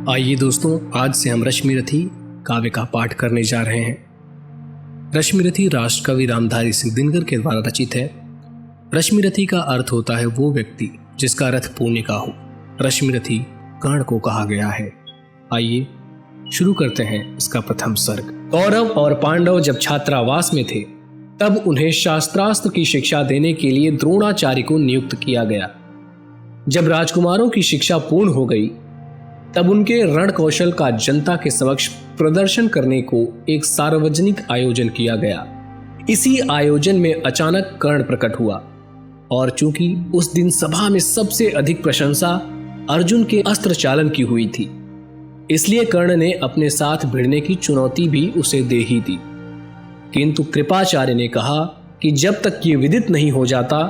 आइए दोस्तों, आज से हम रश्मिरथी काव्य का पाठ करने जा रहे हैं। रश्मिरथी राष्ट्र कवि रामधारी सिंह दिनकर के द्वारा रचित है। रश्मिरथी का अर्थ होता है वो व्यक्ति जिसका रथ पुण्य का हो। रश्मिरथी कर्ण को कहा गया है। आइए शुरू करते हैं इसका प्रथम सर्ग। कौरव और पांडव जब छात्रावास में थे तब उन्हें शास्त्रास्त्र की शिक्षा देने के लिए द्रोणाचार्य को नियुक्त किया गया। जब राजकुमारों की शिक्षा पूर्ण हो गई तब उनके रण कौशल का जनता के समक्ष प्रदर्शन करने को एक सार्वजनिक आयोजन किया गया। इसी आयोजन में अचानक कर्ण प्रकट हुआ और चूंकि उस दिन सभा में सबसे अधिक प्रशंसा अर्जुन के अस्त्र चालन की हुई थी, इसलिए कर्ण ने अपने साथ भिड़ने की चुनौती भी उसे दे ही दी। किंतु कृपाचार्य ने कहा कि जब तक ये विदित नहीं हो जाता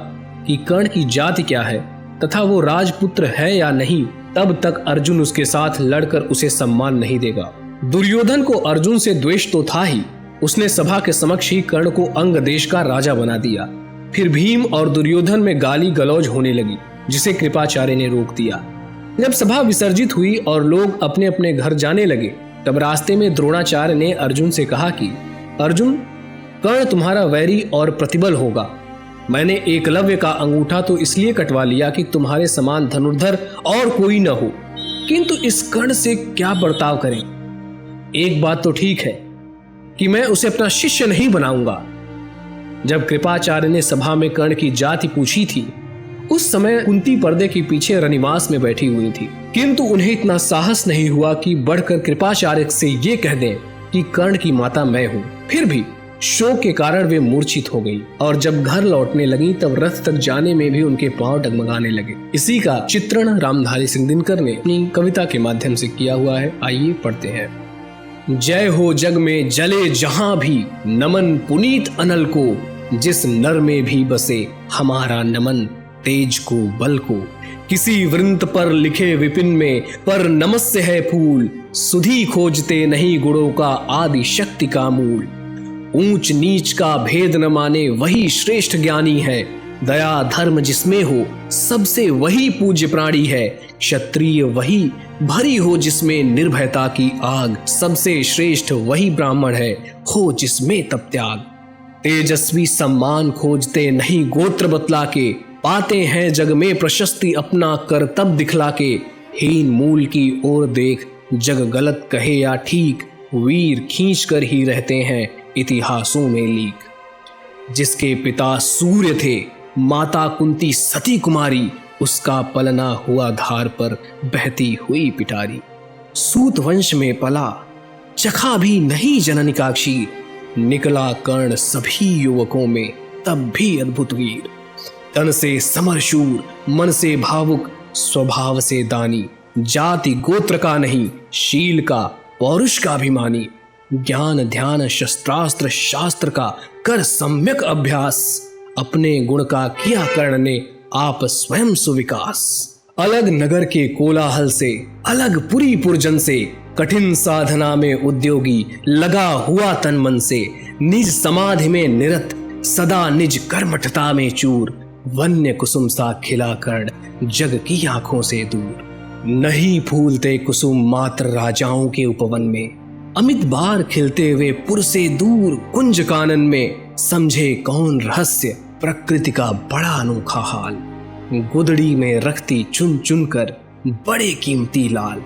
कि कर्ण की जाति क्या है तथा वो राजपुत्र है या नहीं, तब तक अर्जुन उसके साथ लड़कर उसे सम्मान नहीं देगा। दुर्योधन को अर्जुन से द्वेष तो था ही, उसने सभा के समक्ष ही कर्ण को अंग देश का राजा बना दिया। फिर भीम और दुर्योधन में गाली गलौज होने लगी, जिसे कृपाचार्य ने रोक दिया। जब सभा विसर्जित हुई और लोग अपने अपने घर जाने लगे, तब रास्ते में द्रोणाचार्य ने अर्जुन से कहा कि अर्जुन, कर्ण तुम्हारा वैरी और प्रतिबल होगा। मैंने एकलव्य का अंगूठा तो इसलिए कटवा लिया कि तुम्हारे समान धनुर्धर और कोई न हो, किंतु इस कर्ण से क्या बर्ताव करें? एक बात तो ठीक है कि मैं उसे अपना शिष्य नहीं बनाऊंगा। जब कृपाचार्य ने सभा में कर्ण की जाति पूछी थी, उस समय कुंती पर्दे के पीछे रनिवास में बैठी हुई थी, किंतु उन्हें इतना साहस नहीं हुआ कि बढ़कर कृपाचार्य से ये कह दें कि कर्ण की माता मैं हूं। फिर भी शोक के कारण वे मूर्छित हो गई और जब घर लौटने लगी तब रथ तक जाने में भी उनके पांव डगमगाने लगे। इसी का चित्रण रामधारी सिंह दिनकर ने अपनी कविता के माध्यम से किया हुआ है। आइए पढ़ते हैं। जय हो जग में जले जहां भी, नमन पुनीत अनल को, जिस नर में भी बसे हमारा नमन, तेज को बल को। किसी वृंत पर लिखे विपिन में पर नमस्य है फूल, सुधी खोजते नहीं गुणों का आदि शक्ति का मूल। ऊंच नीच का भेद न माने वही श्रेष्ठ ज्ञानी है, दया धर्म जिसमें हो सबसे वही पूज्य प्राणी है। क्षत्रिय वही भरी हो जिसमें निर्भयता की आग, सबसे श्रेष्ठ वही ब्राह्मण है हो जिसमें तप त्याग। तेजस्वी सम्मान खोजते नहीं गोत्र बतला के, पाते हैं जग में प्रशस्ति अपना करतब दिखला के। हीन मूल की ओर देख जग गलत कहे या ठीक, वीर खींच कर ही रहते हैं इतिहासों में लीक। जिसके पिता सूर्य थे माता कुंती सती कुमारी, उसका पलना हुआ धार पर बहती हुई पिटारी। सूत वंश में पला चखा भी नहीं जननी का क्षीर, निकला कर्ण सभी युवकों में तब भी अद्भुत वीर। तन से समरशूर मन से भावुक स्वभाव से दानी, जाति गोत्र का नहीं शील का पौरुष का अभिमानी। ज्ञान ध्यान शस्त्रास्त्र शास्त्र का कर सम्यक अभ्यास, अपने गुण का किया कर्ण ने आप स्वयं सुविकास। अलग नगर के कोलाहल से अलग पुरी पुरजन से, कठिन साधना में उद्योगी लगा हुआ तन मन से। निज समाधि में निरत सदा निज कर्मठता में चूर, वन्य कुसुम सा खिला कर्ण जग की आंखों से दूर। नहीं फूलते कुसुम मात्र राजाओं के उपवन में, अमित बार खिलते हुए पुर से दूर कुंज कानन में। समझे कौन रहस्य प्रकृति का बड़ा अनोखा हाल, गुदड़ी में रखती चुन चुन कर बड़े कीमती लाल।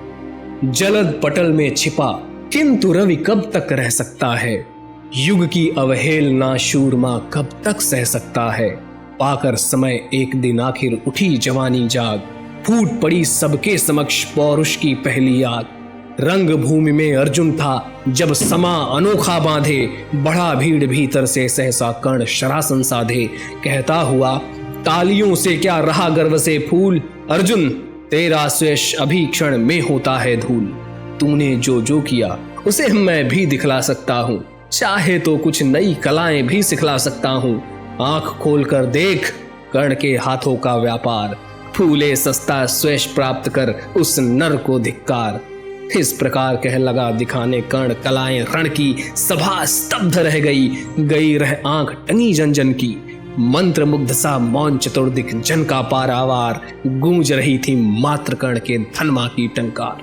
जलद पटल में छिपा किंतु रवि कब तक रह सकता है, युग की अवहेलना शूरमा कब तक सह सकता है। पाकर समय एक दिन आखिर उठी जवानी जाग, फूट पड़ी सबके समक्ष पौरुष की पहली आग। रंग भूमि में अर्जुन था जब समा अनोखा बांधे, बढ़ा भीड़ भीतर से सहसा कर्ण शरासन साधे। कहता हुआ तालियों से क्या रहा गर्व से फूल, अर्जुन तेरा स्वयं अभी क्षण में होता है धूल। तूने जो जो किया उसे मैं भी दिखला सकता हूँ, चाहे तो कुछ नई कलाएं भी सिखला सकता हूँ। आंख खोल कर देख कर्ण के हाथों का व्यापार, फूले सस्ता स्वयं प्राप्त कर उस नर को धिक्कार। इस प्रकार कह लगा दिखाने कर्ण कलाएं रण की, सभा स्तब्ध रह गई रह आंख टंगी जन जन की। मंत्र मुग्ध सा मौन चतुर्दिक जन का पारावार, गूंज रही थी मात्र कर्ण के धनमा की टंकार।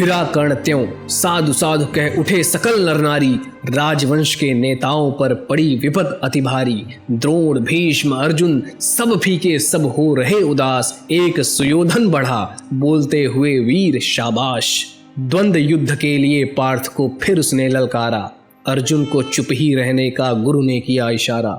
फिरा कर्ण त्यों साधु साधु कह उठे सकल नर नारी। राजवंश के नेताओं पर पड़ी विपद अति भारी। द्रोण भीष्म अर्जुन सब फीके सब हो रहे उदास। एक सुयोधन बढ़ा बोलते हुए वीर शाबाश। द्वंद्व युद्ध के लिए पार्थ को फिर उसने ललकारा। अर्जुन को चुप ही रहने का गुरु ने किया इशारा।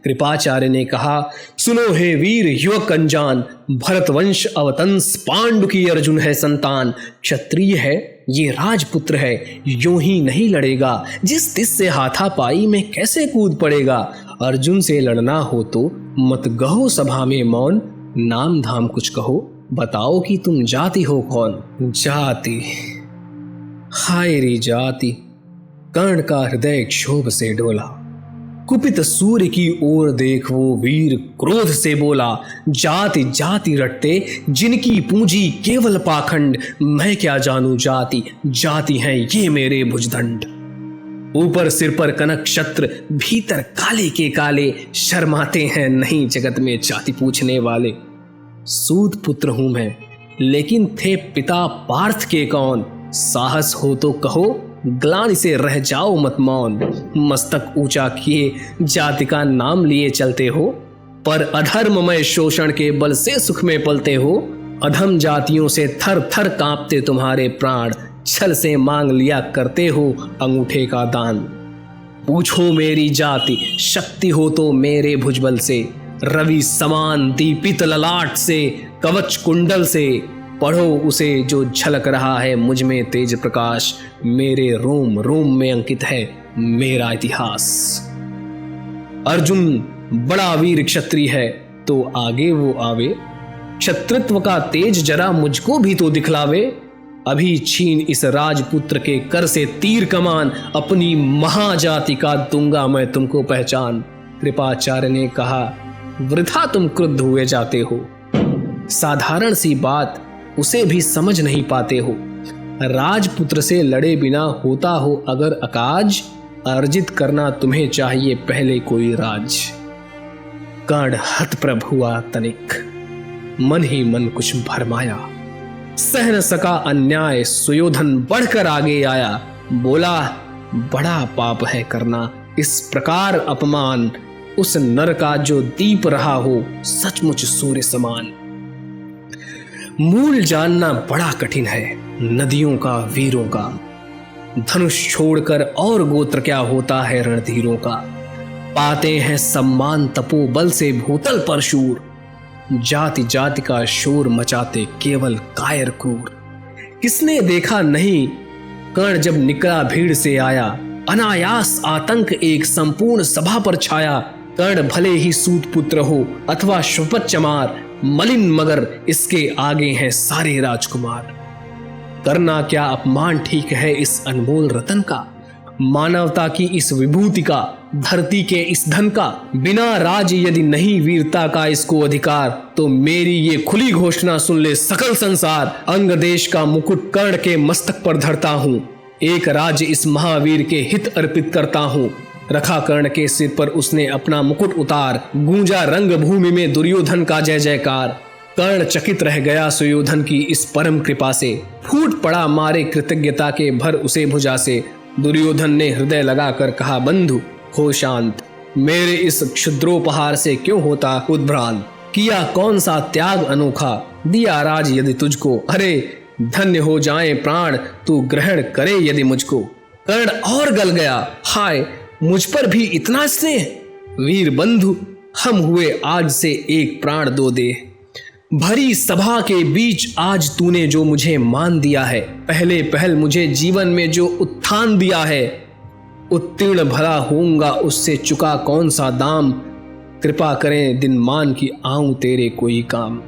कृपाचार्य ने कहा सुनो हे वीर युवक अनजान। भरतवंश अवतंस पांडु की अर्जुन है संतान। क्षत्रिय है ये राजपुत्र है यूं ही नहीं लड़ेगा। जिस तिस से हाथापाई में कैसे कूद पड़ेगा। अर्जुन से लड़ना हो तो मत गहो सभा में मौन। नाम धाम कुछ कहो बताओ कि तुम जाति हो कौन। जाति हाय रे जाति। कर्ण का हृदय क्षोभ से डोला। कुपित सूर्य की ओर देख वो वीर क्रोध से बोला। जाति जाति रटते जिनकी पूंजी केवल पाखंड। मैं क्या जानू जाति जाति है ये मेरे भुजदंड। ऊपर सिर पर कनक छत्र भीतर काले के काले। शर्माते हैं नहीं जगत में जाति पूछने वाले। सूत पुत्र हूं मैं लेकिन थे पिता पार्थ के कौन। साहस हो तो कहो ग्लानि से रह जाओ मत मौन। मस्तक ऊंचा किए जाति का नाम लिए चलते हो। पर अधर्ममय शोषण के बल से सुख में पलते हो। अधम जातियों से थर थर कांपते तुम्हारे प्राण। छल से मांग लिया करते हो अंगूठे का दान। पूछो मेरी जाति शक्ति हो तो मेरे भुजबल से। रवि समान दीपित ललाट से कवच कुंडल से। पढ़ो उसे जो झलक रहा है मुझ में तेज प्रकाश। मेरे रोम रोम में अंकित है मेरा इतिहास। अर्जुन बड़ा वीर क्षत्रिय है तो आगे वो आवे। क्षत्रित्व का तेज जरा मुझको भी तो दिखलावे। अभी छीन इस राजपुत्र के कर से तीर कमान। अपनी महाजाति का दूंगा मैं तुमको पहचान। कृपाचार्य ने कहा वृथा तुम क्रुद्ध हुए जाते हो। साधारण सी बात उसे भी समझ नहीं पाते हो। राजपुत्र से लड़े बिना होता हो अगर अकाज। अर्जित करना तुम्हें चाहिए पहले कोई राज। कर्ण हतप्रभ हुआ तनिक मन ही मन कुछ भरमाया। सह न सका अन्याय सुयोधन बढ़कर आगे आया। बोला बड़ा पाप है करना इस प्रकार अपमान। उस नर का जो दीप रहा हो सचमुच सूर्य समान। मूल जानना बड़ा कठिन है नदियों का वीरों का। धनुष छोड़कर और गोत्र क्या होता है रणधीरों का। पाते हैं सम्मान तपोबल से भूतल पर शूर। जाति जाति का शोर मचाते केवल कायर क्रूर। किसने देखा नहीं कर्ण जब निकला भीड़ से आया। अनायास आतंक एक संपूर्ण सभा पर छाया। कर्ण भले ही सूत पुत्र हो अथवा शपथ चमार। मलिन मगर इसके आगे हैं सारे राजकुमार। करना क्या अपमान ठीक है इस अनमोल रतन का। मानवता की इस विभूति का धरती के इस धन का। बिना राज यदि नहीं वीरता का इसको अधिकार। तो मेरी ये खुली घोषणा सुन ले सकल संसार। अंग देश का मुकुट कर्ण के मस्तक पर धरता हूँ। एक राज्य इस महावीर के हित अर्पित करता हूँ। रखा कर्ण के सिर पर उसने अपना मुकुट उतार। गूंजा रंग भूमि में दुर्योधन का जय जयकार। कर्ण चकित रह गया सुयोधन की इस परम कृपा से। फूट पड़ा मारे कृतज्ञता के भर उसे भुजा से। दुर्योधन ने हृदय लगाकर कहा बंधु हो शांत। मेरे इस क्षुद्रोपहार से क्यों होता उद्भ्रांत। किया कौन सा त्याग अनोखा दिया राज यदि तुझको। अरे धन्य हो जाए प्राण तू ग्रहण करे यदि मुझको। कर्ण और गल गया हाय मुझ पर भी इतना स्नेह। वीर बंधु हम हुए आज से एक प्राण दो दे। भरी सभा के बीच आज तूने जो मुझे मान दिया है। पहले पहल मुझे जीवन में जो उत्थान दिया है। उत्तीर्ण भला होऊंगा उससे चुका कौन सा दाम। कृपा करें दिन मान की आऊं तेरे कोई काम।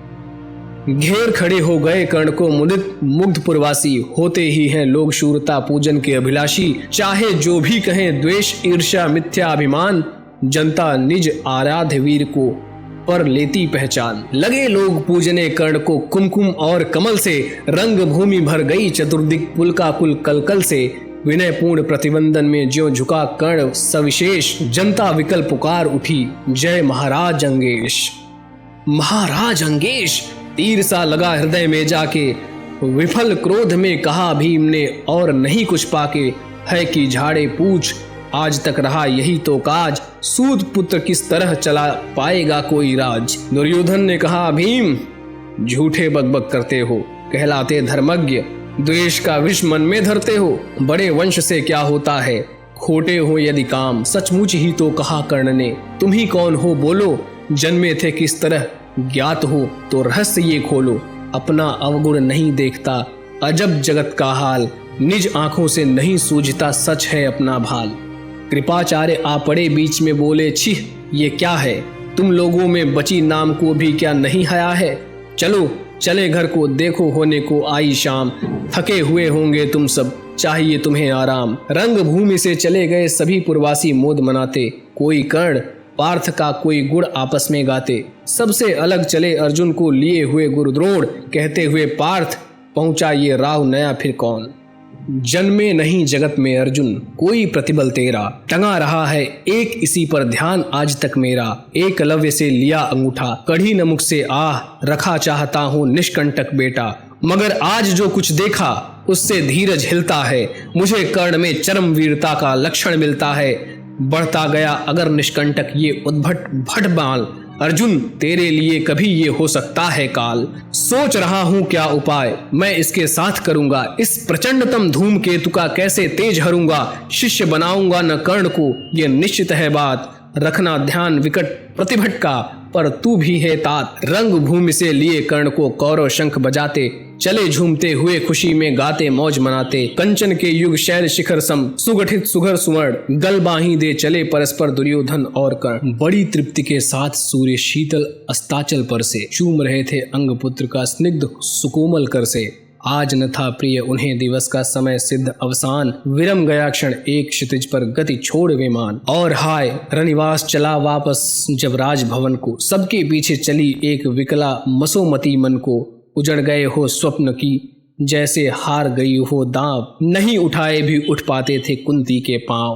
घेर खड़े हो गए कर्ण को मुदित मुग्ध पुरवासी। होते ही हैं लोग शूरता पूजन के अभिलाषी। चाहे जो भी कहें द्वेष ईर्ष्या मिथ्या अभिमान। जनता निज आराध्य वीर को पर लेती पहचान। लगे लोग पूजने कर्ण को कुमकुम और कमल से। रंग भूमि भर गई चतुर्दिक पुलका कुल कलकल से। विनय पूर्ण प्रतिबंधन में ज्यों झुका कर्ण सविशेष। जनता विकल पुकार उठी जय महाराज अंगेश। महाराज अंगेश तीर सा लगा हृदय में जाके। विफल क्रोध में कहा भीम ने, और नहीं कुछ पाके है कि झाड़े पूछ। आज तक रहा यही तो काज, सूत पुत्र किस तरह चला पाएगा कोई राज। दुर्योधन ने कहा, भीम झूठे बकबक करते हो, कहलाते धर्मज्ञ, द्वेष का विष मन में धरते हो। बड़े वंश से क्या होता है, खोटे हो यदि काम, सचमुच ही तो कहा कर्ण ने। तुम ही कौन हो बोलो, जन्मे थे किस तरह, ज्ञात हो तो रहस्य ये खोलो। अपना अवगुण नहीं देखता, अजब जगत का हाल, निज आंखों से नहीं सूझता, सच है अपना भाल। कृपाचार्य आ पड़े बीच में, बोले, छिह ये क्या है, तुम लोगों में बची नाम को भी क्या नहीं हया है। चलो चले घर को, देखो होने को आई शाम, थके हुए होंगे तुम सब, चाहिए तुम्हें आराम। रंग भूमि से चले गए सभी पुरवासी मोद मनाते, कोई कर्ण पार्थ का कोई गुण आपस में गाते। सबसे अलग चले अर्जुन को लिए हुए गुरुद्रोण, कहते हुए पार्थ पहुंचा ये राव नया फिर कौन। जन्मे नहीं जगत में अर्जुन, कोई प्रतिबल तेरा, टंगा रहा है एक इसी पर ध्यान आज तक मेरा। एकलव्य से लिया अंगूठा, कढ़ी न मुख से आह, रखा चाहता हूँ निष्कंटक बेटा। मगर आज जो कुछ देखा उससे धीरज हिलता है, मुझे कर्ण में चरम वीरता का लक्षण मिलता है। बढ़ता गया अगर निष्कंटक ये उद्भट भट बाल, अर्जुन तेरे लिए कभी ये हो सकता है काल। सोच रहा हूँ क्या उपाय मैं इसके साथ करूंगा, इस प्रचंडतम धूमकेतु का कैसे तेज हरूंगा। शिष्य बनाऊंगा न कर्ण को, ये निश्चित है बात, रखना ध्यान विकट प्रतिभट का, पर तू भी है तात। रंग भूमि से लिए कर्ण को कौरव शंख बजाते, चले झूमते हुए खुशी में गाते मौज मनाते। कंचन के युग शैल शिखर सम, सुगठित सुघर सुवर्ण, गल बाही दे चले परस्पर दुर्योधन और कर्ण। बड़ी तृप्ति के साथ सूर्य शीतल अस्ताचल पर से चूम रहे थे अंग पुत्र का स्निग्ध सुकोमल कर से। आज न था प्रिय उन्हें दिवस का समय सिद्ध अवसान, विरम गया क्षण एक क्षितिज पर गति छोड़ विमान। और हाय रनिवास चला वापस जब राजभवन को, सबके पीछे चली एक विकला मसोमती मन को। उजड़ गए हो स्वप्न की जैसे हार गई हो दांव, नहीं उठाए भी उठ पाते थे कुंती के पांव।